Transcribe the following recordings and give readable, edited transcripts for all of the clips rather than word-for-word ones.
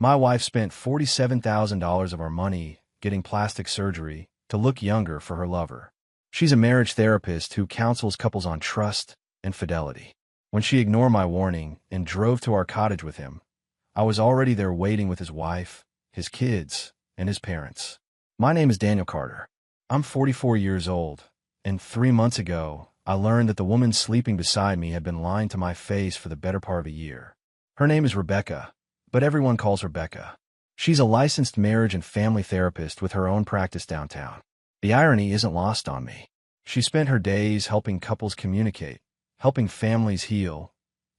My wife spent $47,000 of our money getting plastic surgery to look younger for her lover. She's a marriage therapist who counsels couples on trust and fidelity. When she ignored my warning and drove to our cottage with him, I was already there waiting with his wife, his kids, and his parents. My name is Daniel Carter. I'm 44 years old, and 3 months ago, I learned that the woman sleeping beside me had been lying to my face for the better part of a year. Her name is Rebecca, but everyone calls her Becca. She's a licensed marriage and family therapist with her own practice downtown. The irony isn't lost on me. She spent her days helping couples communicate, helping families heal,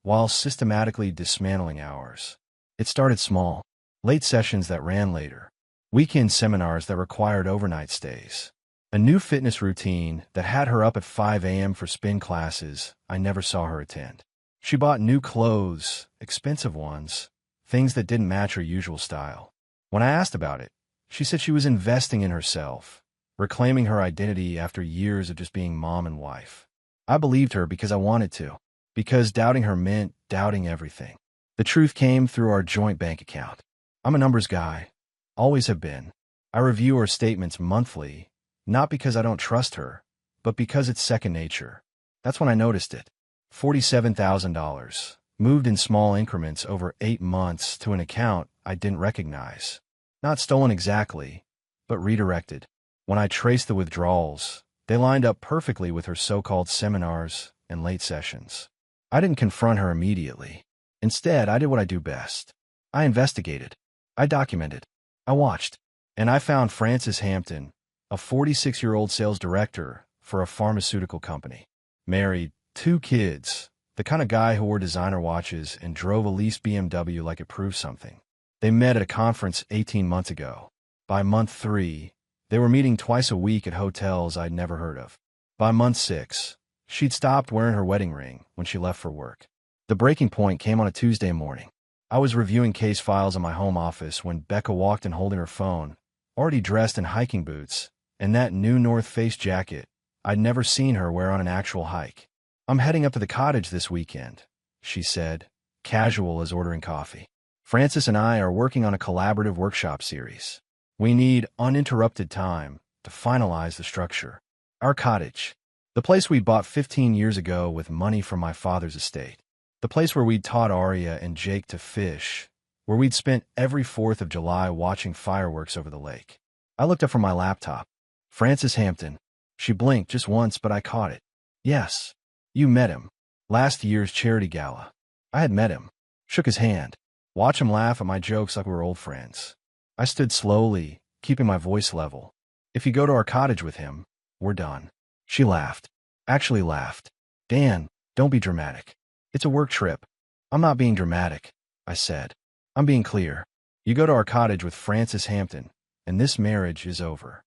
while systematically dismantling ours. It started small, late sessions that ran later, weekend seminars that required overnight stays, a new fitness routine that had her up at 5 a.m. for spin classes I never saw her attend. She bought new clothes, expensive ones, things that didn't match her usual style. When I asked about it, she said she was investing in herself, reclaiming her identity after years of just being mom and wife. I believed her because I wanted to, because doubting her meant doubting everything. The truth came through our joint bank account. I'm a numbers guy, always have been. I review her statements monthly, not because I don't trust her, but because it's second nature. That's when I noticed it. $47,000, moved in small increments over 8 months to an account I didn't recognize. Not stolen exactly, but redirected. When I traced the withdrawals, they lined up perfectly with her so-called seminars and late sessions. I didn't confront her immediately. Instead, I did what I do best. I investigated. I documented. I watched. And I found Francis Hampton, a 46-year-old sales director for a pharmaceutical company. Married, 2 kids, the kind of guy who wore designer watches and drove a leased BMW like it proved something. They met at a conference 18 months ago. By month 3, they were meeting twice a week at hotels I'd never heard of. By month 6, she'd stopped wearing her wedding ring when she left for work. The breaking point came on a Tuesday morning. I was reviewing case files in my home office when Becca walked in holding her phone, already dressed in hiking boots, and that new North Face jacket I'd never seen her wear on an actual hike. "I'm heading up to the cottage this weekend," she said, casual as ordering coffee. "Francis and I are working on a collaborative workshop series. We need uninterrupted time to finalize the structure. Our cottage, the place we bought 15 years ago with money from my father's estate. The place where we'd taught Aria and Jake to fish, where we'd spent every 4th of July watching fireworks over the lake." I looked up from my laptop. "Francis Hampton." She blinked just once, but I caught it. "Yes. You met him. Last year's charity gala." I had met him. Shook his hand. Watched him laugh at my jokes like we were old friends. I stood slowly, keeping my voice level. "If you go to our cottage with him, we're done." She laughed. Actually laughed. "Dan, don't be dramatic. It's a work trip." "I'm not being dramatic," I said. "I'm being clear. You go to our cottage with Francis Hampton, and this marriage is over."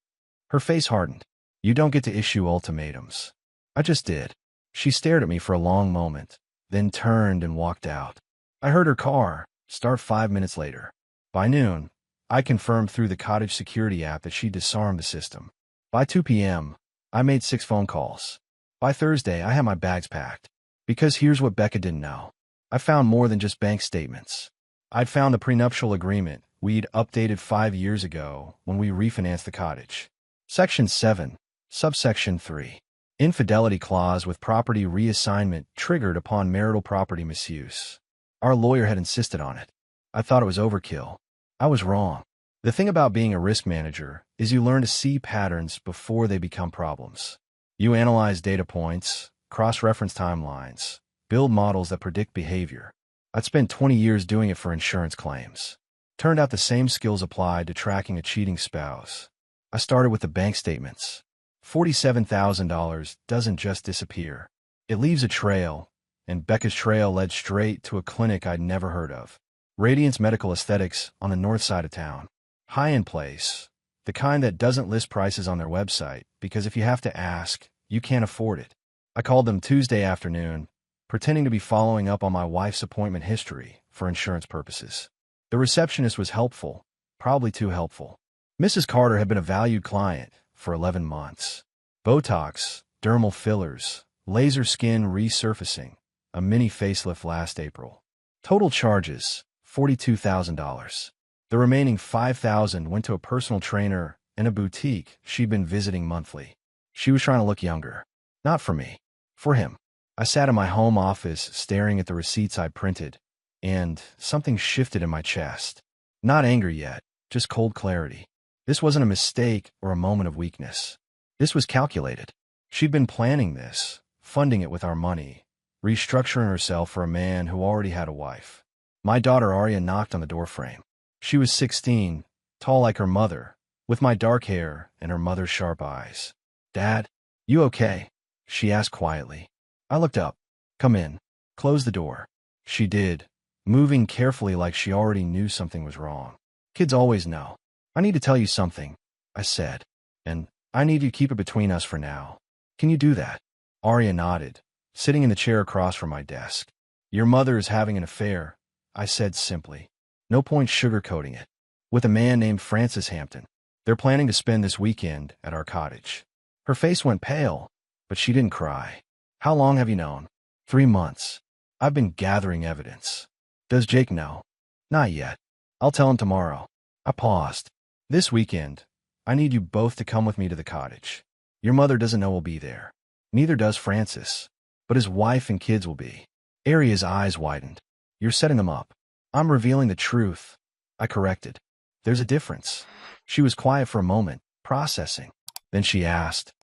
Her face hardened. "You don't get to issue ultimatums." I just did. She stared at me for a long moment, then turned and walked out. I heard her car start 5 minutes later. By noon, I confirmed through the cottage security app that she disarmed the system. By 2 p.m., I made 6 phone calls. By Thursday, I had my bags packed. Because here's what Becca didn't know. I found more than just bank statements. I'd found the prenuptial agreement we'd updated 5 years ago when we refinanced the cottage. Section 7, subsection 3. Infidelity clause with property reassignment triggered upon marital property misuse. Our lawyer had insisted on it. I thought it was overkill. I was wrong. The thing about being a risk manager is you learn to see patterns before they become problems. You analyze data points, cross-reference timelines, build models that predict behavior. I'd spent 20 years doing it for insurance claims. Turned out the same skills applied to tracking a cheating spouse. I started with the bank statements. $47,000 doesn't just disappear. It leaves a trail, and Becca's trail led straight to a clinic I'd never heard of. Radiance Medical Aesthetics on the north side of town. High-end place, the kind that doesn't list prices on their website, because if you have to ask, you can't afford it. I called them Tuesday afternoon, pretending to be following up on my wife's appointment history for insurance purposes. The receptionist was helpful, probably too helpful. Mrs. Carter had been a valued client for 11 months. Botox, dermal fillers, laser skin resurfacing, a mini facelift last April. Total charges, $42,000. The remaining 5,000 went to a personal trainer and a boutique she'd been visiting monthly. She was trying to look younger. Not for me. For him. I sat in my home office staring at the receipts I'd printed, and something shifted in my chest. Not anger yet, just cold clarity. This wasn't a mistake or a moment of weakness. This was calculated. She'd been planning this, funding it with our money, restructuring herself for a man who already had a wife. My daughter Arya knocked on the doorframe. She was 16, tall like her mother, with my dark hair and her mother's sharp eyes. "Dad, you okay?" she asked quietly. I looked up. "Come in. Close the door." She did, moving carefully like she already knew something was wrong. Kids always know. "I need to tell you something," I said, "and I need you to keep it between us for now. Can you do that?" Arya nodded, sitting in the chair across from my desk. "Your mother is having an affair," I said simply. No point sugarcoating it. "With a man named Francis Hampton. They're planning to spend this weekend at our cottage." Her face went pale, but she didn't cry. "How long have you known?" 3 months. "I've been gathering evidence." "Does Jake know?" "Not yet. I'll tell him tomorrow." I paused. "This weekend, I need you both to come with me to the cottage. Your mother doesn't know we'll be there. Neither does Francis. But his wife and kids will be." Arya's eyes widened. "You're setting them up." "I'm revealing the truth," I corrected. "There's a difference." She was quiet for a moment, processing. Then she asked,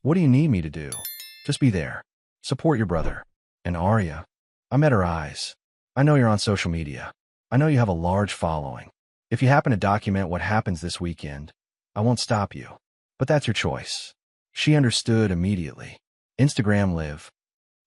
"What do you need me to do?" "Just be there. Support your brother." "And Arya?" I met her eyes. "I know you're on social media. I know you have a large following. If you happen to document what happens this weekend, I won't stop you. But that's your choice." She understood immediately. "Instagram live.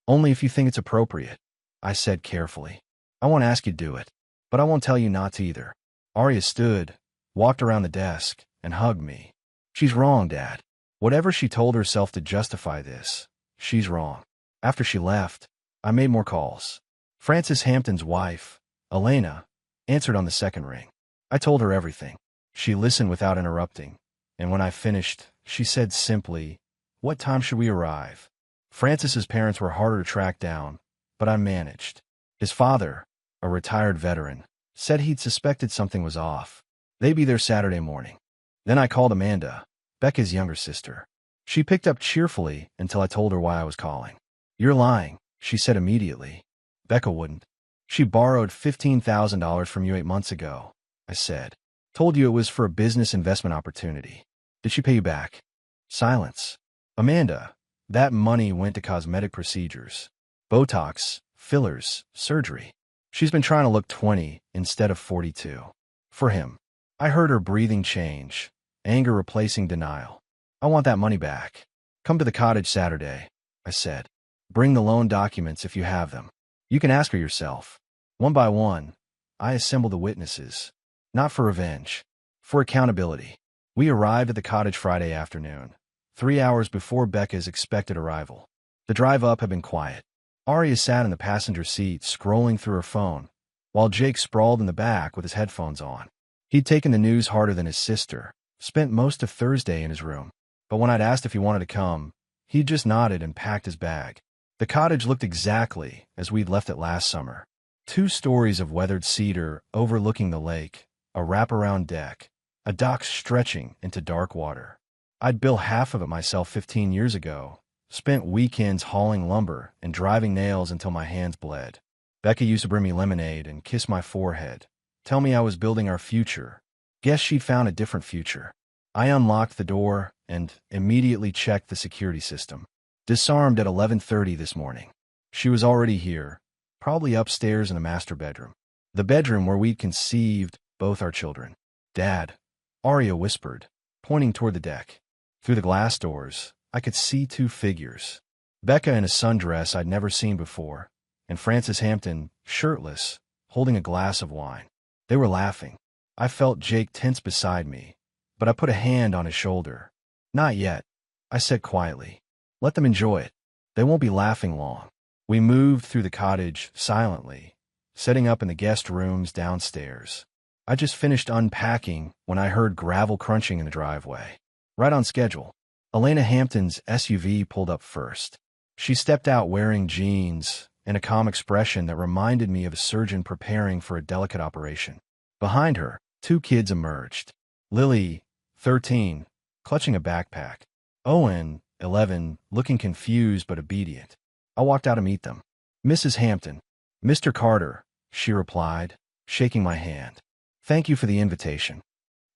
Only if you think it's appropriate," I said carefully. "I won't ask you to do it, but I won't tell you not to either." Arya stood, walked around the desk, and hugged me. "She's wrong, Dad. Whatever she told herself to justify this, she's wrong." After she left, I made more calls. Francis Hampton's wife, Elena, answered on the second ring. I told her everything. She listened without interrupting, and when I finished, she said simply, "What time should we arrive?" Francis's parents were harder to track down, but I managed. His father, a retired veteran, said he'd suspected something was off. They'd be there Saturday morning. Then I called Amanda, Becca's younger sister. She picked up cheerfully until I told her why I was calling. "You're lying," she said immediately. "Becca wouldn't." "She borrowed $15,000 from you 8 months ago," I said. "Told you it was for a business investment opportunity. Did she pay you back?" Silence. "Amanda, that money went to cosmetic procedures. Botox, fillers, surgery. She's been trying to look 20 instead of 42. For him." I heard her breathing change, anger replacing denial. "I want that money back. Come to the cottage Saturday," I said. "Bring the loan documents if you have them. You can ask her yourself." One by one, I assembled the witnesses. Not for revenge. For accountability. We arrived at the cottage Friday afternoon, 3 hours before Becca's expected arrival. The drive up had been quiet. Arya sat in the passenger seat scrolling through her phone, while Jake sprawled in the back with his headphones on. He'd taken the news harder than his sister, spent most of Thursday in his room. But when I'd asked if he wanted to come, he'd just nodded and packed his bag. The cottage looked exactly as we'd left it last summer. 2 stories of weathered cedar overlooking the lake, a wraparound deck, a dock stretching into dark water. I'd built half of it myself 15 years ago, spent weekends hauling lumber and driving nails until my hands bled. Becca used to bring me lemonade and kiss my forehead, tell me I was building our future. Guess she'd found a different future. I unlocked the door and immediately checked the security system. Disarmed at 11:30 this morning. She was already here, probably upstairs in the master bedroom. The bedroom where we'd conceived both our children. "Dad," Arya whispered, pointing toward the deck. Through the glass doors, I could see 2 figures. Becca in a sundress I'd never seen before, and Francis Hampton, shirtless, holding a glass of wine. They were laughing. I felt Jake tense beside me, but I put a hand on his shoulder. "Not yet," I said quietly. "Let them enjoy it. They won't be laughing long." We moved through the cottage silently, setting up in the guest rooms downstairs. I just finished unpacking when I heard gravel crunching in the driveway. Right on schedule. Elena Hampton's SUV pulled up first. She stepped out wearing jeans and a calm expression that reminded me of a surgeon preparing for a delicate operation. Behind her, Two kids emerged. Lily, 13, clutching a backpack. Owen, 11, looking confused but obedient. I walked out to meet them. Mrs. Hampton. Mr. Carter, she replied, shaking my hand. Thank you for the invitation.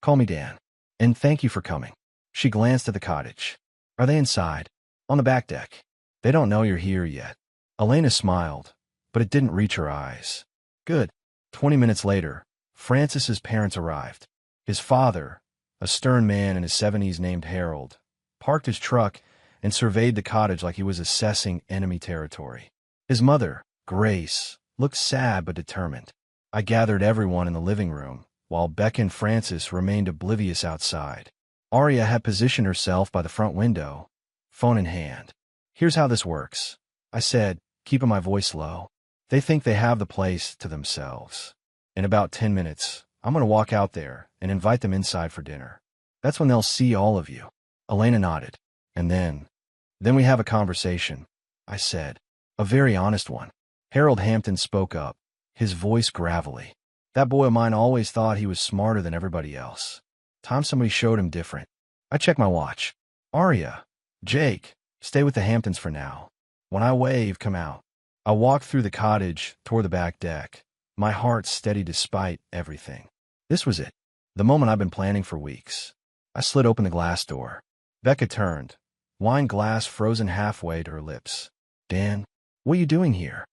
Call me Dan. And thank you for coming. She glanced at the cottage. Are they inside? On the back deck. They don't know you're here yet. Elena smiled, but it didn't reach her eyes. Good. 20 minutes later, Francis's parents arrived. His father, a stern man in his 70s named Harold, parked his truck and surveyed the cottage like he was assessing enemy territory. His mother, Grace, looked sad but determined. I gathered everyone in the living room, while Beck and Francis remained oblivious outside. Arya had positioned herself by the front window, phone in hand. Here's how this works, I said, keeping my voice low. They think they have the place to themselves. In about 10 minutes, I'm going to walk out there and invite them inside for dinner. That's when they'll see all of you. Elena nodded. And then we have a conversation, I said. A very honest one. Harold Hampton spoke up, his voice gravelly. That boy of mine always thought he was smarter than everybody else. Time somebody showed him different. I checked my watch. Arya, Jake, stay with the Hamptons for now. When I wave, come out. I walked through the cottage toward the back deck, my heart steady despite everything. This was it, the moment I've been planning for weeks. I slid open the glass door. Becca turned, wine glass frozen halfway to her lips. Dan, what are you doing here?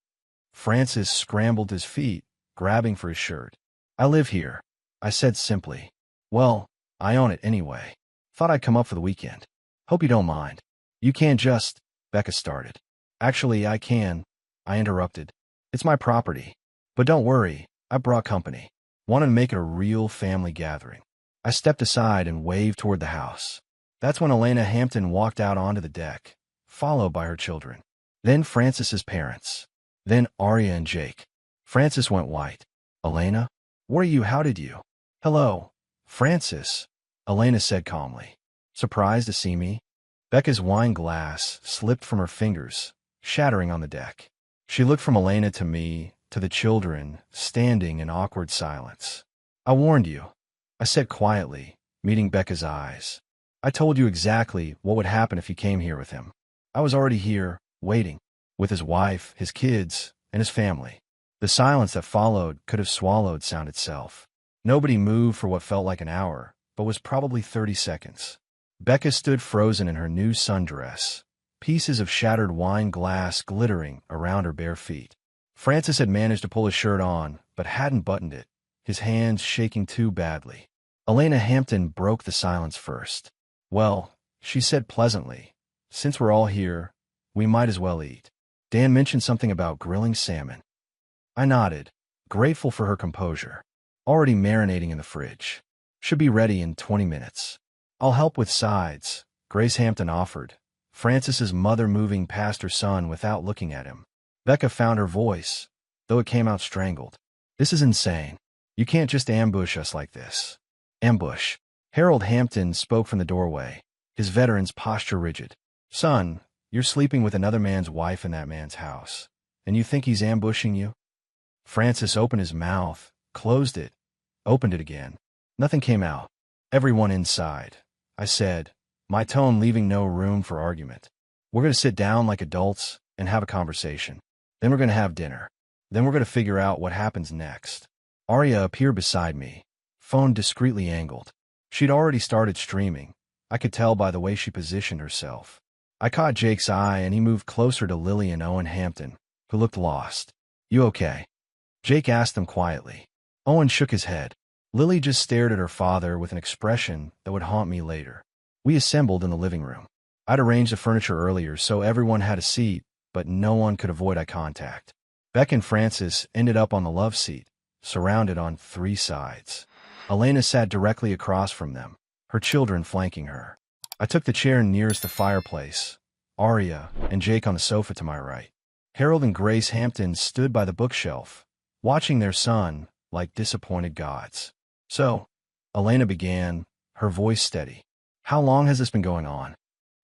Francis scrambled to his feet, grabbing for his shirt. I live here, I said simply. Well, I own it anyway. Thought I'd come up for the weekend. Hope you don't mind. You can't just, Becca started. Actually, I can, I interrupted. It's my property. But don't worry, I brought company. Wanted to make it a real family gathering. I stepped aside and waved toward the house. That's when Elena Hampton walked out onto the deck, followed by her children. Then Francis's parents. Then Arya and Jake. Francis went white. Elena? What are you? How did you? Hello, Francis, Elena said calmly. Surprised to see me? Becca's wine glass slipped from her fingers, shattering on the deck. She looked from Elena to me, to the children, standing in awkward silence. I warned you, I said quietly, meeting Becca's eyes. I told you exactly what would happen if you came here with him. I was already here, waiting, with his wife, his kids, and his family. The silence that followed could have swallowed sound itself. Nobody moved for what felt like an hour, but was probably 30 seconds. Becca stood frozen in her new sundress, pieces of shattered wine glass glittering around her bare feet. Francis had managed to pull his shirt on, but hadn't buttoned it, his hands shaking too badly. Elena Hampton broke the silence first. Well, she said pleasantly, since we're all here, we might as well eat. Dan mentioned something about grilling salmon. I nodded, grateful for her composure. Already marinating in the fridge. Should be ready in 20 minutes. I'll help with sides, Grace Hampton offered, Francis's mother moving past her son without looking at him. Becca found her voice, though it came out strangled. This is insane. You can't just ambush us like this. Ambush. Harold Hampton spoke from the doorway, his veteran's posture rigid. Son, you're sleeping with another man's wife in that man's house, and you think he's ambushing you? Francis opened his mouth, closed it, opened it again. Nothing came out. Everyone inside, I said, my tone leaving no room for argument. We're going to sit down like adults and have a conversation. Then we're going to have dinner. Then we're going to figure out what happens next. Arya appeared beside me, phone discreetly angled. She'd already started streaming. I could tell by the way she positioned herself. I caught Jake's eye and he moved closer to Lily and Owen Hampton, who looked lost. You okay? Jake asked them quietly. Owen shook his head. Lily just stared at her father with an expression that would haunt me later. We assembled in the living room. I'd arranged the furniture earlier so everyone had a seat, but no one could avoid eye contact. Beck and Francis ended up on the love seat, surrounded on 3 sides. Elena sat directly across from them, her children flanking her. I took the chair nearest the fireplace, Arya and Jake on the sofa to my right. Harold and Grace Hampton stood by the bookshelf, watching their son like disappointed gods. So, Elena began, her voice steady. How long has this been going on?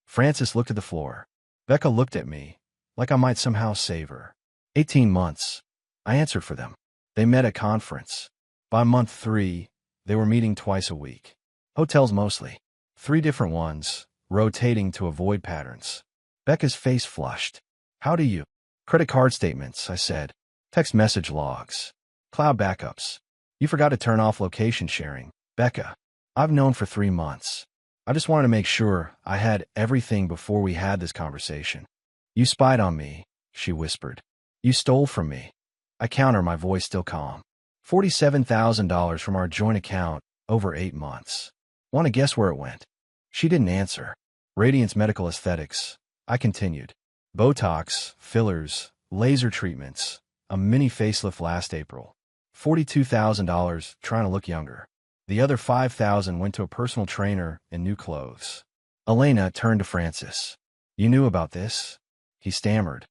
Francis looked at the floor. Becca looked at me, like I might somehow save her. 18 months. I answered for them. They met at conference. By month 3, They were meeting twice a week. Hotels mostly. 3 different ones, rotating to avoid patterns. Becca's face flushed. How do you? Credit card statements, I said. Text message logs. Cloud backups. You forgot to turn off location sharing. Becca, I've known for 3 months. I just wanted to make sure I had everything before we had this conversation. You spied on me, she whispered. You stole from me. I counter, my voice still calm. $47,000 from our joint account over 8 months. Want to guess where it went? She didn't answer. Radiance Medical Aesthetics. I continued. Botox, fillers, laser treatments, a mini facelift last April. $42,000 trying to look younger. The other $5,000 went to a personal trainer and new clothes. Elena turned to Francis. You knew about this? He stammered.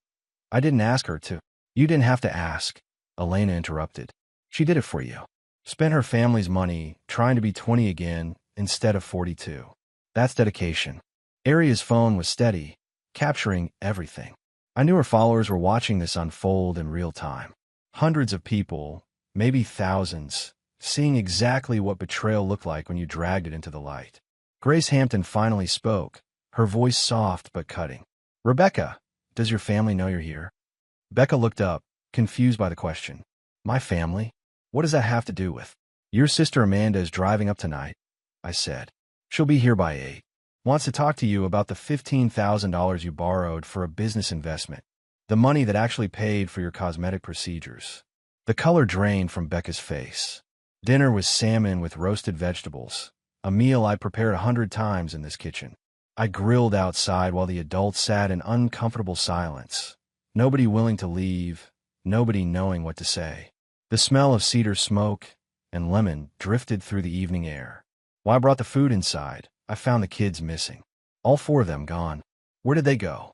I didn't ask her to. You didn't have to ask, Elena interrupted. She did it for you. Spent her family's money trying to be 20 again instead of 42. That's dedication. Aria's phone was steady, capturing everything. I knew her followers were watching this unfold in real time. Hundreds of people, maybe thousands, seeing exactly what betrayal looked like when you dragged it into the light. Grace Hampton finally spoke, her voice soft but cutting. Rebecca, does your family know you're here? Becca looked up, confused by the question. My family? What does that have to do with? Your sister Amanda is driving up tonight, I said. She'll be here by 8. Wants to talk to you about the $15,000 you borrowed for a business investment. The money that actually paid for your cosmetic procedures. The color drained from Becca's face. Dinner was salmon with roasted vegetables, a meal I prepared 100 times in this kitchen. I grilled outside while the adults sat in uncomfortable silence. Nobody willing to leave, nobody knowing what to say. The smell of cedar smoke and lemon drifted through the evening air. While I brought the food inside, I found the kids missing. All 4 of them gone. Where did they go?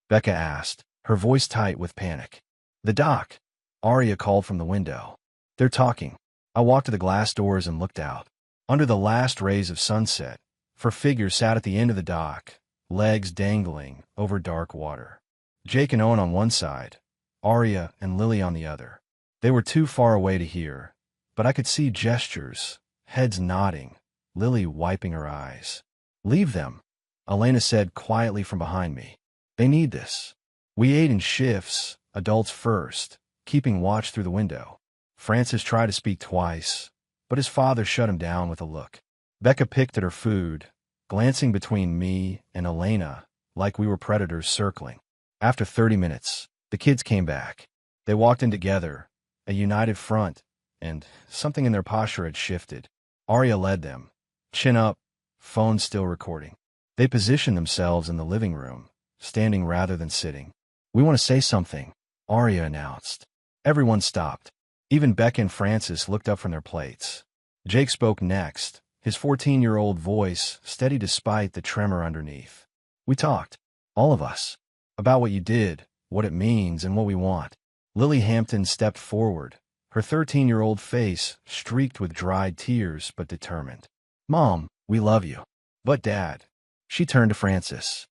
Becca asked, her voice tight with panic. The dock, Aria called from the window. They're talking. I walked to the glass doors and looked out. Under the last rays of sunset, 4 figures sat at the end of the dock, legs dangling over dark water. Jake and Owen on one side, Aria and Lily on the other. They were too far away to hear, but I could see gestures, heads nodding, Lily wiping her eyes. Leave them, Elena said quietly from behind me. They need this. We ate in shifts, adults first, keeping watch through the window. Francis tried to speak twice, but his father shut him down with a look. Becca picked at her food, glancing between me and Elena like we were predators circling. After 30 minutes, the kids came back. They walked in together, a united front, and something in their posture had shifted. Aria led them, chin up, phone still recording. They positioned themselves in the living room, standing rather than sitting. We want to say something, Aria announced. Everyone stopped. Even Becca and Francis looked up from their plates. Jake spoke next, his 14-year-old voice steady despite the tremor underneath. We talked, all of us, about what you did, what it means, and what we want. Lily Hampton stepped forward, her 13-year-old face streaked with dried tears but determined. Mom, we love you. But Dad. She turned to Francis.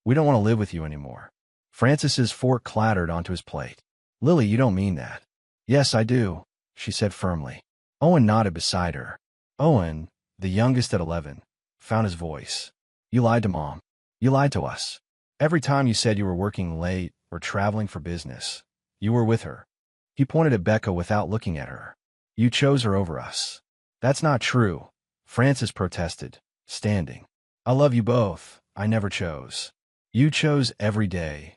We don't want to live with you anymore. Francis's fork clattered onto his plate. Lily, you don't mean that. Yes, I do, she said firmly. Owen nodded beside her. Owen, the youngest at 11, found his voice. You lied to Mom. You lied to us. Every time you said you were working late or traveling for business, you were with her. He pointed at Becca without looking at her. You chose her over us. That's not true, Francis protested, standing. I love you both. I never chose. You chose every day.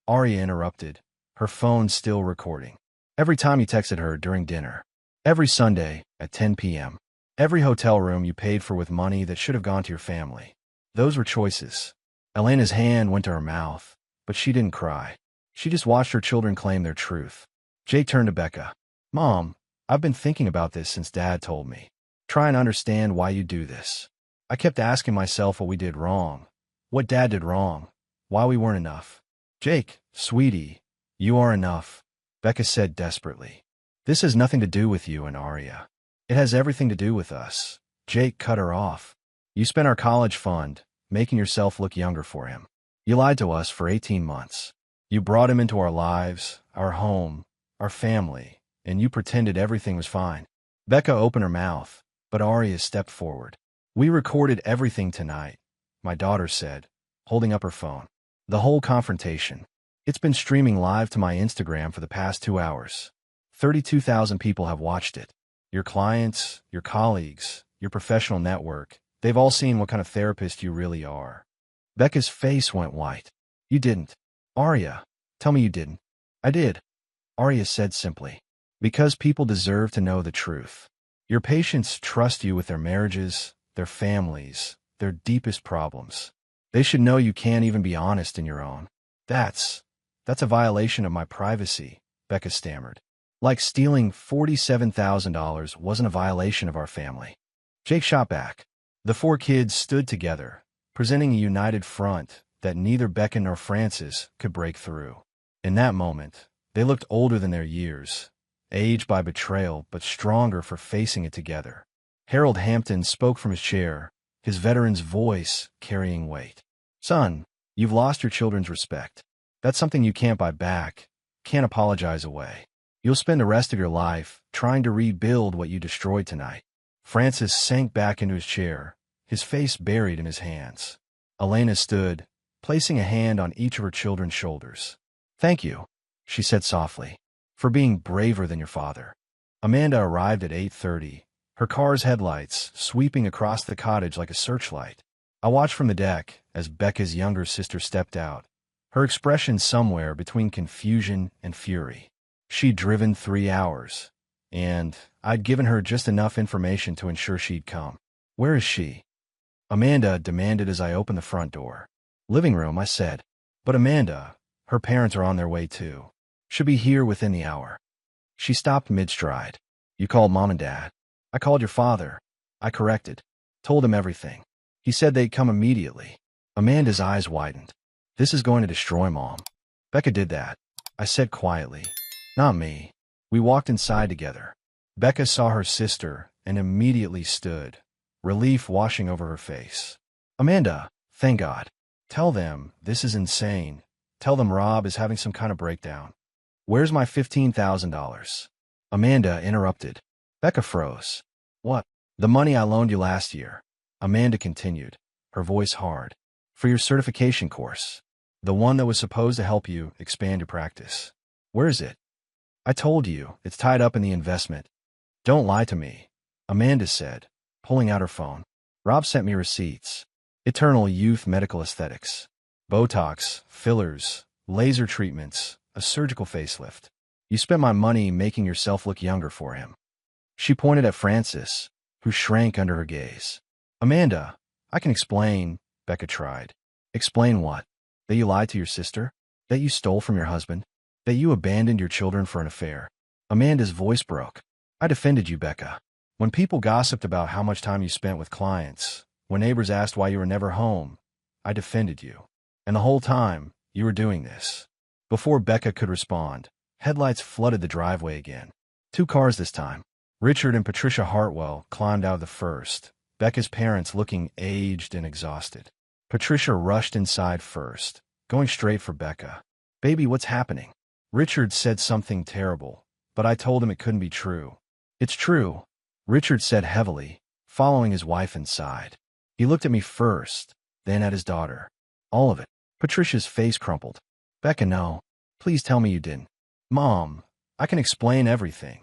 Aria interrupted, her phone still recording. Every time you texted her during dinner. Every Sunday at 10 p.m. Every hotel room you paid for with money that should have gone to your family. Those were choices. Elena's hand went to her mouth, but she didn't cry. She just watched her children claim their truth. Jake turned to Becca. Mom, I've been thinking about this since Dad told me. Try and understand why you do this. I kept asking myself what we did wrong, what Dad did wrong, why we weren't enough. Jake, sweetie, you are enough, Becca said desperately. This has nothing to do with you and Aria. It has everything to do with us. Jake cut her off. You spent our college fund, making yourself look younger for him. You lied to us for 18 months. You brought him into our lives, our home, our family, and you pretended everything was fine. Becca opened her mouth, But Arya stepped forward. "We recorded everything tonight," my daughter said, holding up her phone. "The whole confrontation. It's been streaming live to my Instagram for the past 2 hours. 32,000 people have watched it. Your clients, your colleagues, your professional network, they've all seen what kind of therapist you really are." Becca's face went white. "You didn't. Arya, tell me you didn't." "I did," Arya said simply. "Because people deserve to know the truth. Your patients trust you with their marriages, their families, their deepest problems. They should know you can't even be honest in your own." That's a violation of my privacy," Becca stammered. "Like stealing $47,000 wasn't a violation of our family." Jake shot back. The 4 kids stood together, presenting a united front that neither Becca nor Francis could break through. In that moment, they looked older than their years, aged by betrayal but stronger for facing it together. Harold Hampton spoke from his chair, his veteran's voice carrying weight. "Son, you've lost your children's respect. That's something you can't buy back, can't apologize away. You'll spend the rest of your life trying to rebuild what you destroyed tonight." Francis sank back into his chair, his face buried in his hands. Elena stood, placing a hand on each of her children's shoulders. "Thank you," she said softly, "for being braver than your father." Amanda arrived at 8:30, her car's headlights sweeping across the cottage like a searchlight. I watched from the deck as Becca's younger sister stepped out, her expression somewhere between confusion and fury. She'd driven 3 hours, and I'd given her just enough information to ensure she'd come. "Where is she?" Amanda demanded as I opened the front door. "Living room," I said. "But Amanda, her parents are on their way too. Should be here within the hour." She stopped mid-stride. "You called Mom and Dad." "I called your father," I corrected. "Told him everything. He said they'd come immediately." Amanda's eyes widened. "This is going to destroy Mom." "Becca did that," I said quietly. "Not me." We walked inside together. Becca saw her sister and immediately stood, relief washing over her face. "Amanda, thank God. Tell them this is insane. Tell them Rob is having some kind of breakdown." "Where's my $15,000? Amanda interrupted. Becca froze. "What?" "The money I loaned you last year," Amanda continued, her voice hard. "For your certification course. The one that was supposed to help you expand your practice. Where is it?" "I told you, it's tied up in the investment." "Don't lie to me," Amanda said, pulling out her phone. "Rob sent me receipts. Eternal Youth Medical Aesthetics. Botox, fillers, laser treatments, a surgical facelift. You spent my money making yourself look younger for him." She pointed at Francis, who shrank under her gaze. "Amanda, I can explain," Becca tried. "Explain what? That you lied to your sister? That you stole from your husband? That you abandoned your children for an affair?" Amanda's voice broke. "I defended you, Becca. When people gossiped about how much time you spent with clients, when neighbors asked why you were never home, I defended you. And the whole time, you were doing this." Before Becca could respond, headlights flooded the driveway again. 2 cars this time. Richard and Patricia Hartwell climbed out of the first, Becca's parents looking aged and exhausted. Patricia rushed inside first, going straight for Becca. "Baby, what's happening?" Richard said something terrible, but I told him it couldn't be true. "It's true," Richard said heavily, following his wife inside. He looked at me first, then at his daughter. "All of it." Patricia's face crumpled. "Becca, no. Please tell me you didn't." "Mom, I can explain everything,"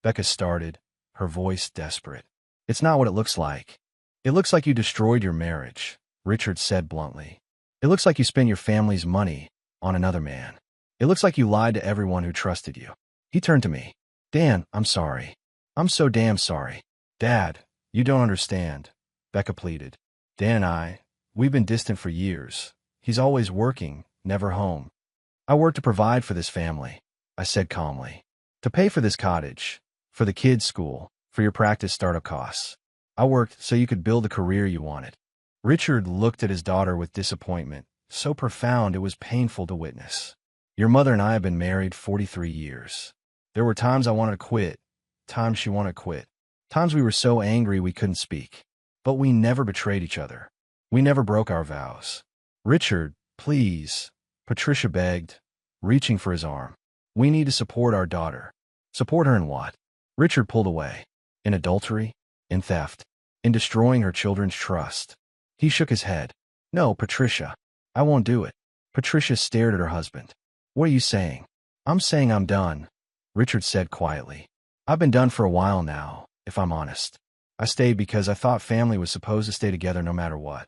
Becca started, her voice desperate. "It's not what it looks like. It looks like you destroyed your marriage," Richard said bluntly. "It looks like you spent your family's money on another man. It looks like you lied to everyone who trusted you." He turned to me. "Dan, I'm sorry. I'm so damn sorry." "Dad, you don't understand," Becca pleaded. "Dan and we've been distant for years. He's always working, never home. I work to provide for this family," I said calmly. "To pay for this cottage, for the kids' school, for your practice startup costs. I worked so you could build the career you wanted." Richard looked at his daughter with disappointment, so profound it was painful to witness. "Your mother and I have been married 43 years. There were times I wanted to quit, times she wanted to quit, times we were so angry we couldn't speak. But we never betrayed each other. We never broke our vows." "Richard, please," Patricia begged, reaching for his arm. "We need to support our daughter." "Support her in what?" Richard pulled away. "In adultery? In theft. In destroying her children's trust. He shook his head. No, Patricia. I won't do it. Patricia stared at her husband. What are you saying? I'm saying I'm done, Richard said quietly. I've been done for a while now, if I'm honest. I stayed because I thought family was supposed to stay together no matter what.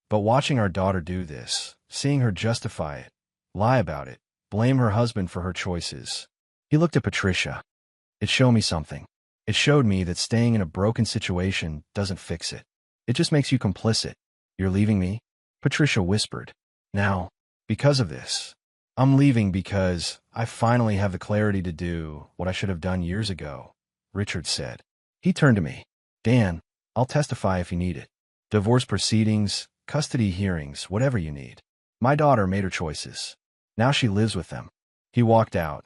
But watching our daughter do this, seeing her justify it, lie about it, blame her husband for her choices. He looked at Patricia. It showed me something. It showed me that staying in a broken situation doesn't fix it. It just makes you complicit. You're leaving me? Patricia whispered. Now, because of this. I'm leaving because I finally have the clarity to do what I should have done years ago, Richard said. He turned to me. Dan, I'll testify if you need it. Divorce proceedings, custody hearings, whatever you need. My daughter made her choices. Now she lives with them. He walked out,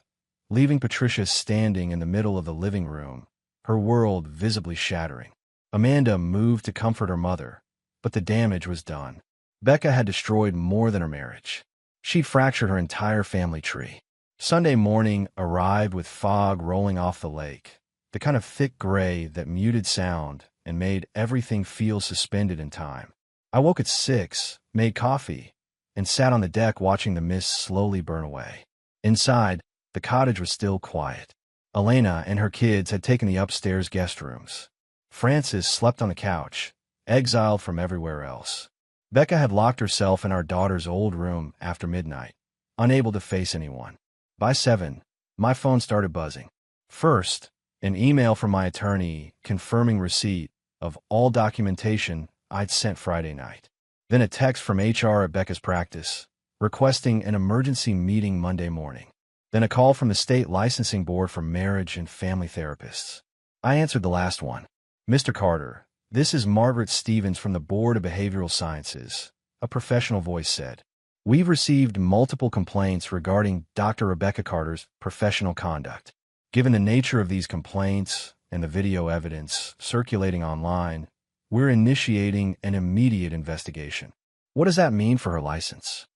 leaving Patricia standing in the middle of the living room, her world visibly shattering. Amanda moved to comfort her mother, but the damage was done. Becca had destroyed more than her marriage. She'd fractured her entire family tree. Sunday morning arrived with fog rolling off the lake, the kind of thick gray that muted sound and made everything feel suspended in time. I woke at 6, made coffee, and sat on the deck watching the mist slowly burn away. Inside, the cottage was still quiet. Elena and her kids had taken the upstairs guest rooms. Frances slept on the couch, exiled from everywhere else. Becca had locked herself in our daughter's old room after midnight, unable to face anyone. By 7, my phone started buzzing. First, an email from my attorney confirming receipt of all documentation I'd sent Friday night. Then a text from HR at Becca's practice, requesting an emergency meeting Monday morning. Then a call from the state licensing board for marriage and family therapists. I answered the last one. Mr. Carter, this is Margaret Stevens from the Board of Behavioral Sciences, a professional voice said. We've received multiple complaints regarding Dr. Rebecca Carter's professional conduct. Given the nature of these complaints and the video evidence circulating online, we're initiating an immediate investigation. What does that mean for her license?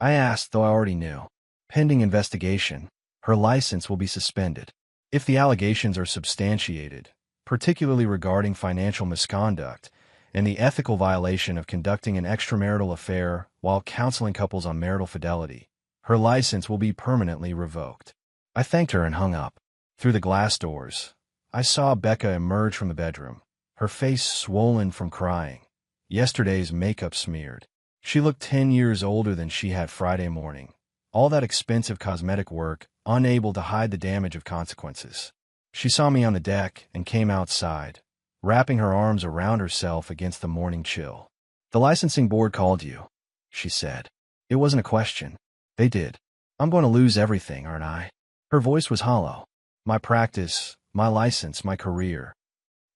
I asked, though I already knew. Pending investigation, her license will be suspended. If the allegations are substantiated, particularly regarding financial misconduct and the ethical violation of conducting an extramarital affair while counseling couples on marital fidelity, her license will be permanently revoked. I thanked her and hung up. Through the glass doors, I saw Becca emerge from the bedroom, her face swollen from crying, yesterday's makeup smeared. She looked 10 years older than she had Friday morning, all that expensive cosmetic work unable to hide the damage of consequences. She saw me on the deck and came outside, wrapping her arms around herself against the morning chill. The licensing board called you, she said. It wasn't a question. They did. I'm going to lose everything, aren't I? Her voice was hollow. My practice, my license, my career.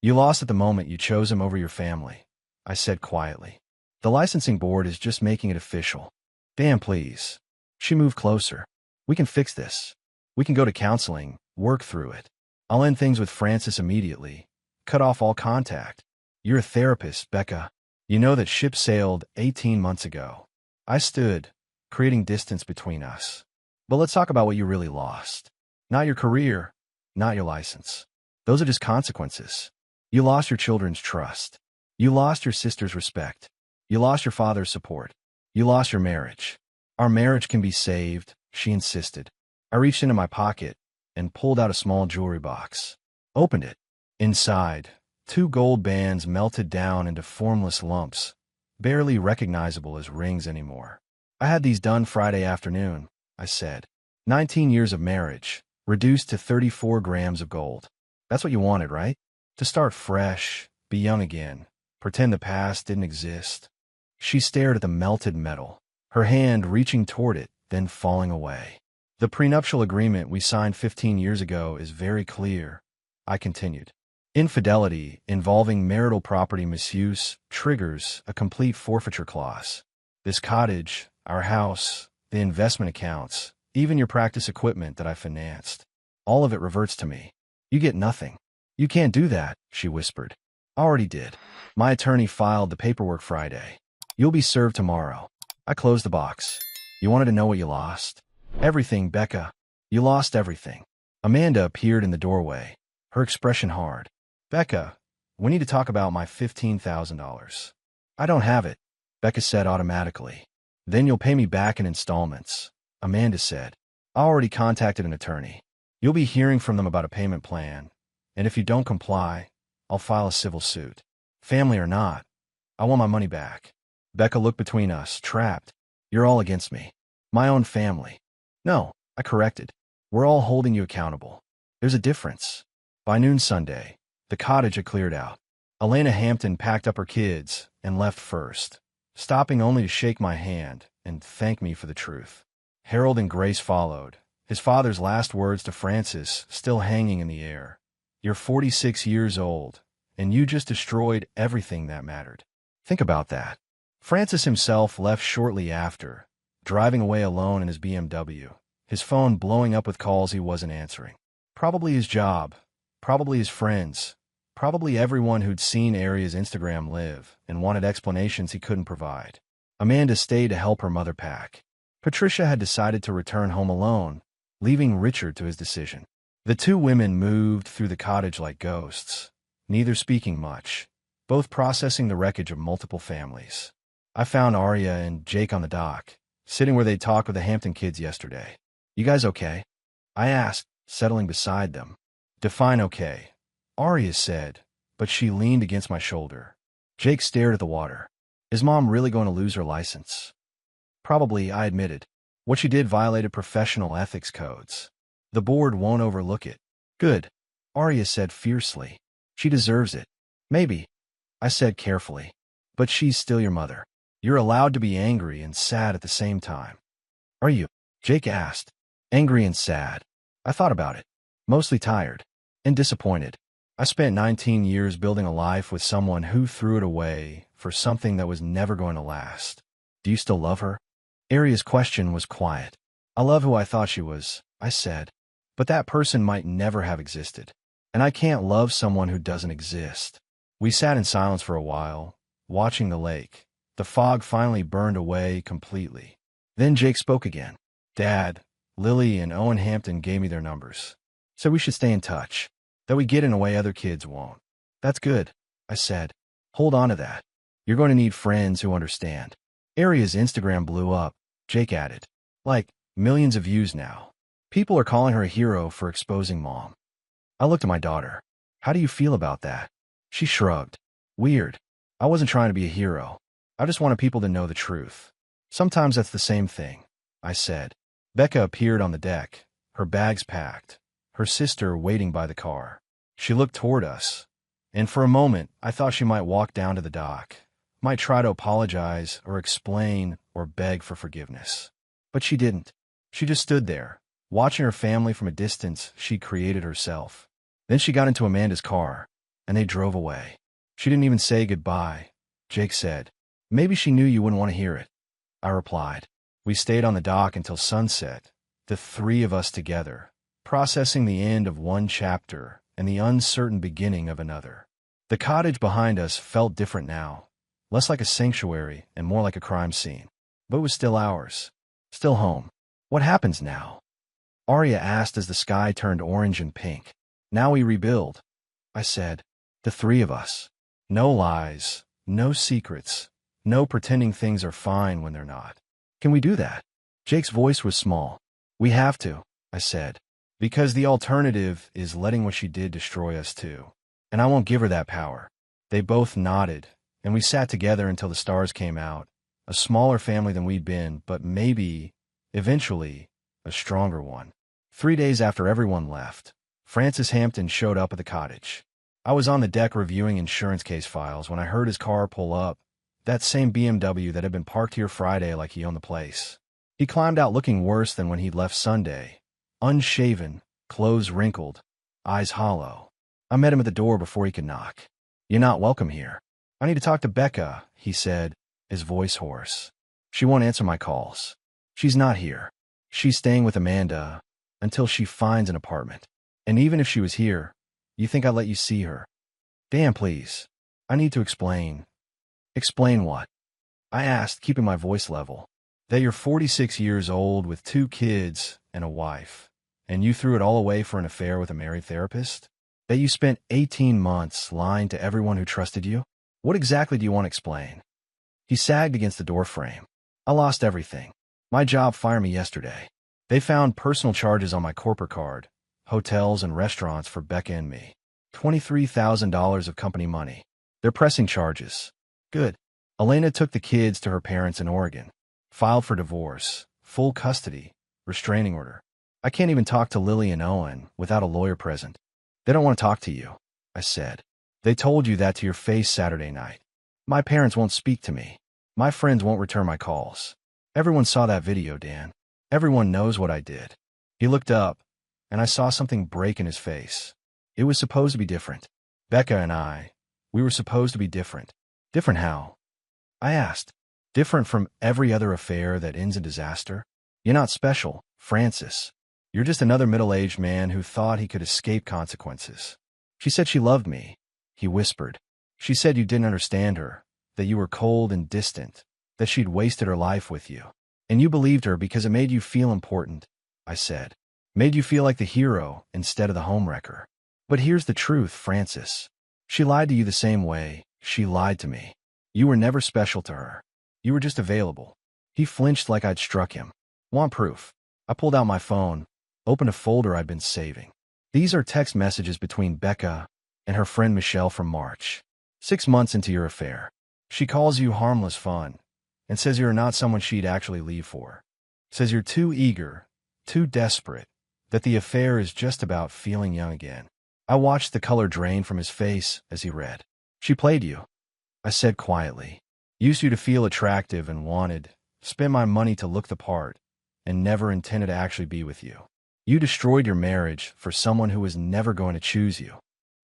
You lost at the moment you chose him over your family, I said quietly. The licensing board is just making it official. Dan, please. She moved closer. We can fix this. We can go to counseling, work through it. I'll end things with Frances immediately. Cut off all contact. You're a therapist, Becca. You know that ship sailed 18 months ago. I stood, creating distance between us. But let's talk about what you really lost. Not your career, not your license. Those are just consequences. You lost your children's trust. You lost your sister's respect. You lost your father's support. You lost your marriage. Our marriage can be saved, she insisted. I reached into my pocket and pulled out a small jewelry box. Opened it. Inside, 2 gold bands melted down into formless lumps, barely recognizable as rings anymore. I had these done Friday afternoon, I said. 19 years of marriage, reduced to 34 grams of gold. That's what you wanted, right? To start fresh, be young again, pretend the past didn't exist. She stared at the melted metal, her hand reaching toward it, then falling away. The prenuptial agreement we signed 15 years ago is very clear, I continued. Infidelity involving marital property misuse triggers a complete forfeiture clause. This cottage, our house, the investment accounts, even your practice equipment that I financed, all of it reverts to me. You get nothing. You can't do that, she whispered. I already did. My attorney filed the paperwork Friday. You'll be served tomorrow. I closed the box. You wanted to know what you lost? Everything, Becca. You lost everything. Amanda appeared in the doorway, her expression hard. Becca, We need to talk about my $15,000. I don't have it, Becca said automatically. Then you'll pay me back in installments, Amanda said. I already contacted an attorney. You'll be hearing from them about a payment plan, and if you don't comply, I'll file a civil suit. Family or not, I want my money back. Becca looked between us, trapped. You're all against me. My own family. No, I corrected. We're all holding you accountable. There's a difference. By noon Sunday, the cottage had cleared out. Elena Hampton packed up her kids and left first, stopping only to shake my hand and thank me for the truth. Harold and Grace followed, his father's last words to Francis still hanging in the air. You're 46 years old, and you just destroyed everything that mattered. Think about that. Francis himself left shortly after, driving away alone in his BMW, his phone blowing up with calls he wasn't answering. Probably his job, probably his friends, probably everyone who'd seen Aria's Instagram live and wanted explanations he couldn't provide. Amanda stayed to help her mother pack. Patricia had decided to return home alone, leaving Richard to his decision. The two women moved through the cottage like ghosts, neither speaking much, both processing the wreckage of multiple families. I found Aria and Jake on the dock, sitting where they talked with the Hampton kids yesterday. You guys okay? I asked, settling beside them. Define okay, Aria said, but she leaned against my shoulder. Jake stared at the water. Is Mom really going to lose her license? Probably, I admitted. What she did violated professional ethics codes. The board won't overlook it. Good, Aria said fiercely. She deserves it. Maybe, I said carefully. But she's still your mother. You're allowed to be angry and sad at the same time. Are you? Jake asked. Angry and sad. I thought about it. Mostly tired. And disappointed. I spent 19 years building a life with someone who threw it away for something that was never going to last. Do you still love her? Aria's question was quiet. I love who I thought she was, I said. But that person might never have existed. And I can't love someone who doesn't exist. We sat in silence for a while, watching the lake. The fog finally burned away completely. Then Jake spoke again. Dad, Lily, and Owen Hampton gave me their numbers. Said we should stay in touch. That we get in a way other kids won't. That's good, I said. Hold on to that. You're going to need friends who understand. Aria's Instagram blew up, Jake added. Like, millions of views now. People are calling her a hero for exposing Mom. I looked at my daughter. How do you feel about that? She shrugged. Weird. I wasn't trying to be a hero. I just wanted people to know the truth. Sometimes that's the same thing, I said. Becca appeared on the deck, her bags packed, her sister waiting by the car. She looked toward us, and for a moment I thought she might walk down to the dock, might try to apologize or explain or beg for forgiveness. But she didn't. She just stood there, watching her family from a distance she'd created herself. Then she got into Amanda's car, and they drove away. She didn't even say goodbye, Jake said. Maybe she knew you wouldn't want to hear it, I replied. We stayed on the dock until sunset, the three of us together, processing the end of one chapter and the uncertain beginning of another. The cottage behind us felt different now, less like a sanctuary and more like a crime scene. But it was still ours, still home. What happens now? Aria asked as the sky turned orange and pink. Now we rebuild, I said. The three of us. No lies, no secrets, no pretending things are fine when they're not. Can we do that? Jake's voice was small. We have to, I said. Because the alternative is letting what she did destroy us too. And I won't give her that power. They both nodded, and we sat together until the stars came out. A smaller family than we'd been, but maybe, eventually, a stronger one. 3 days after everyone left, Francis Hampton showed up at the cottage. I was on the deck reviewing insurance case files when I heard his car pull up, that same BMW that had been parked here Friday like he owned the place. He climbed out looking worse than when he'd left Sunday, unshaven, clothes wrinkled, eyes hollow. I met him at the door before he could knock. You're not welcome here. I need to talk to Becca, he said, his voice hoarse. She won't answer my calls. She's not here. She's staying with Amanda until she finds an apartment. And even if she was here, you think I'd let you see her? Damn, please. I need to explain. Explain what? I asked, keeping my voice level. That you're 46 years old with 2 kids and a wife, and you threw it all away for an affair with a married therapist? That you spent 18 months lying to everyone who trusted you? What exactly do you want to explain? He sagged against the doorframe. I lost everything. My job fired me yesterday. They found personal charges on my corporate card, hotels and restaurants for Becca and me. $23,000 of company money. They're pressing charges. Good. Elena took the kids to her parents in Oregon. Filed for divorce, full custody, restraining order. I can't even talk to Lily and Owen without a lawyer present. They don't want to talk to you, I said. They told you that to your face Saturday night. My parents won't speak to me. My friends won't return my calls. Everyone saw that video, Dan. Everyone knows what I did. He looked up, and I saw something break in his face. It was supposed to be different. Becca and we were supposed to be different. Different how? I asked. Different from every other affair that ends in disaster? You're not special, Francis. You're just another middle-aged man who thought he could escape consequences. She said she loved me, he whispered. She said you didn't understand her, that you were cold and distant, that she'd wasted her life with you. And you believed her because it made you feel important, I said. Made you feel like the hero instead of the homewrecker. But here's the truth, Francis. She lied to you the same way she lied to me. You were never special to her. You were just available. He flinched like I'd struck him. Want proof? I pulled out my phone, opened a folder I'd been saving. These are text messages between Becca and her friend Michelle from March. 6 months into your affair. She calls you harmless fun and says you're not someone she'd actually leave for. Says you're too eager, too desperate, that the affair is just about feeling young again. I watched the color drain from his face as he read. She played you, I said quietly. Used you to feel attractive and wanted, spent my money to look the part, and never intended to actually be with you. You destroyed your marriage for someone who was never going to choose you.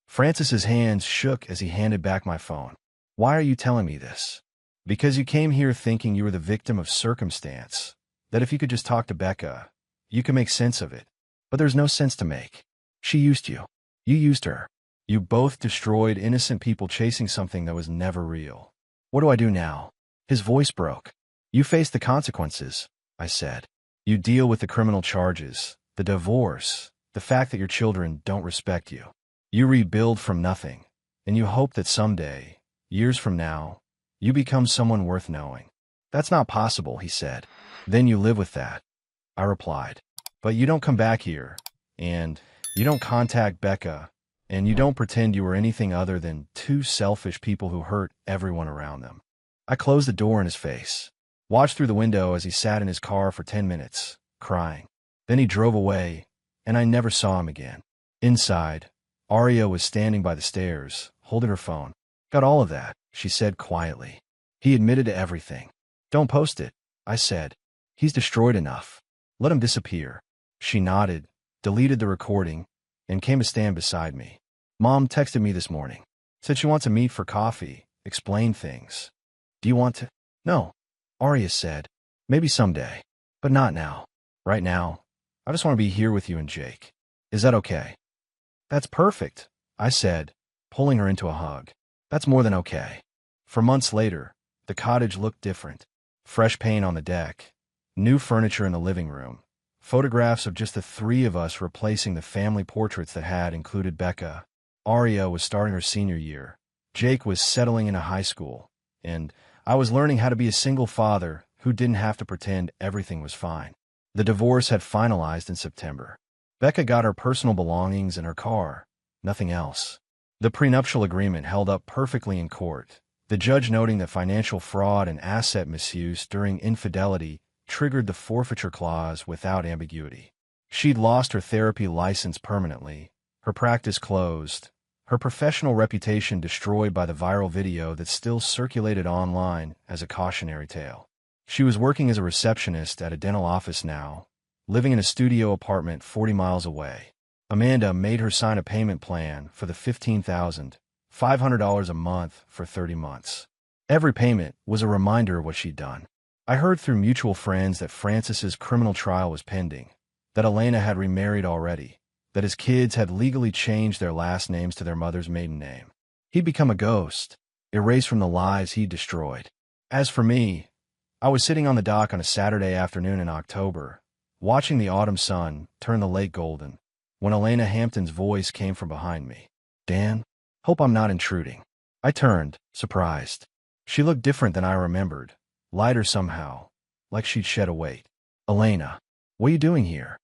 Francis's hands shook as he handed back my phone. Why are you telling me this? Because you came here thinking you were the victim of circumstance, that if you could just talk to Becca, you could make sense of it. But there's no sense to make. She used you. You used her. You both destroyed innocent people chasing something that was never real. What do I do now? His voice broke. You face the consequences, I said. You deal with the criminal charges, the divorce, the fact that your children don't respect you. You rebuild from nothing, and you hope that someday, years from now, you become someone worth knowing. That's not possible, he said. Then you live with that, I replied. But you don't come back here, and you don't contact Becca, and you don't pretend you were anything other than two selfish people who hurt everyone around them. I closed the door in his face, watched through the window as he sat in his car for 10 minutes, crying. Then he drove away, and I never saw him again. Inside, Aria was standing by the stairs, holding her phone. Got all of that, she said quietly. He admitted to everything. Don't post it, I said. He's destroyed enough. Let him disappear. She nodded, deleted the recording, and came to stand beside me. Mom texted me this morning. Said she wants to meet for coffee, explain things. Do you want to? No, Aria said. Maybe someday, but not now. Right now, I just want to be here with you and Jake. Is that okay? That's perfect, I said, pulling her into a hug. That's more than okay. For months later, the cottage looked different. Fresh paint on the deck, new furniture in the living room, photographs of just the three of us replacing the family portraits that had included Becca. Aria was starting her senior year. Jake was settling into high school, and I was learning how to be a single father who didn't have to pretend everything was fine. The divorce had finalized in September. Becca got her personal belongings and her car, nothing else. The prenuptial agreement held up perfectly in court, the judge noting that financial fraud and asset misuse during infidelity triggered the forfeiture clause without ambiguity. She'd lost her therapy license permanently, her practice closed, her professional reputation destroyed by the viral video that still circulated online as a cautionary tale. She was working as a receptionist at a dental office now, living in a studio apartment 40 miles away. Amanda made her sign a payment plan for the $15,500 a month for 30 months. Every payment was a reminder of what she'd done. I heard through mutual friends that Francis's criminal trial was pending, that Elena had remarried already, that his kids had legally changed their last names to their mother's maiden name. He'd become a ghost, erased from the lives he'd destroyed. As for me, I was sitting on the dock on a Saturday afternoon in October, watching the autumn sun turn the lake golden, when Elena Hampton's voice came from behind me. Dan? Hope I'm not intruding. I turned, surprised. She looked different than I remembered, lighter somehow, like she'd shed a weight. Elena, what are you doing here?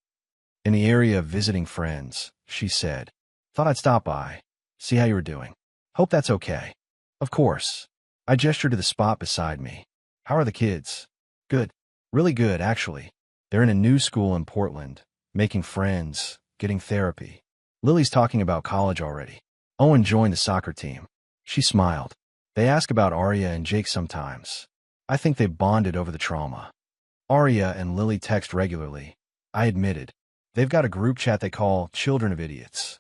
In the area of visiting friends, she said. Thought I'd stop by, see how you were doing. Hope that's okay. Of course. I gestured to the spot beside me. How are the kids? Good. Really good, actually. They're in a new school in Portland, making friends, getting therapy. Lily's talking about college already. Owen joined the soccer team. She smiled. They ask about Arya and Jake sometimes. I think they bonded over the trauma. Arya and Lily text regularly. I admitted. They've got a group chat they call Children of Idiots.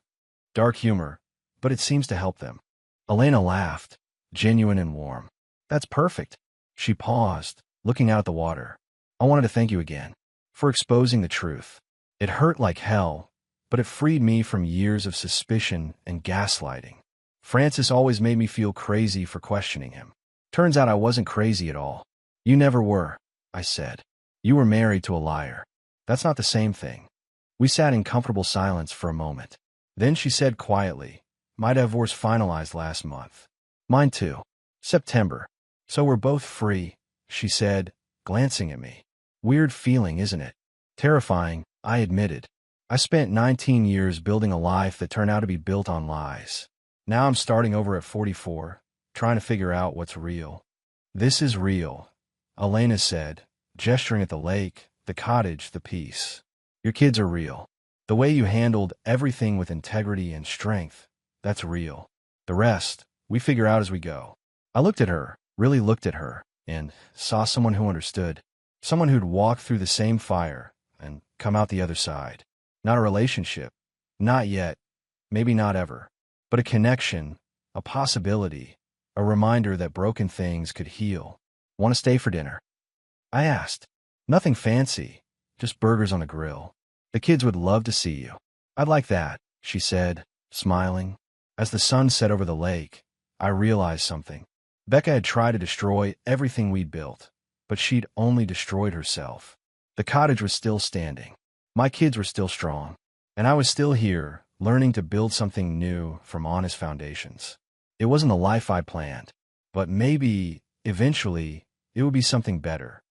Dark humor, but it seems to help them. Elena laughed, genuine and warm. That's perfect. She paused, looking out at the water. I wanted to thank you again for exposing the truth. It hurt like hell, but it freed me from years of suspicion and gaslighting. Francis always made me feel crazy for questioning him. Turns out I wasn't crazy at all. You never were, I said. You were married to a liar. That's not the same thing. We sat in comfortable silence for a moment. Then she said quietly, my divorce finalized last month. Mine too. September. So we're both free, she said, glancing at me. Weird feeling, isn't it? Terrifying, I admitted. I spent 19 years building a life that turned out to be built on lies. Now I'm starting over at 44, trying to figure out what's real. This is real, Elena said, gesturing at the lake, the cottage, the peace. Your kids are real. The way you handled everything with integrity and strength, that's real. The rest, we figure out as we go. I looked at her, really looked at her, and saw someone who understood. Someone who'd walked through the same fire and come out the other side. Not a relationship. Not yet. Maybe not ever. But a connection, a possibility, a reminder that broken things could heal. Want to stay for dinner? I asked. Nothing fancy, just burgers on the grill. The kids would love to see you. I'd like that, she said, smiling. As the sun set over the lake, I realized something. Becca had tried to destroy everything we'd built, but she'd only destroyed herself. The cottage was still standing. My kids were still strong, and I was still here, learning to build something new from honest foundations. It wasn't the life I planned, but maybe, eventually, it would be something better.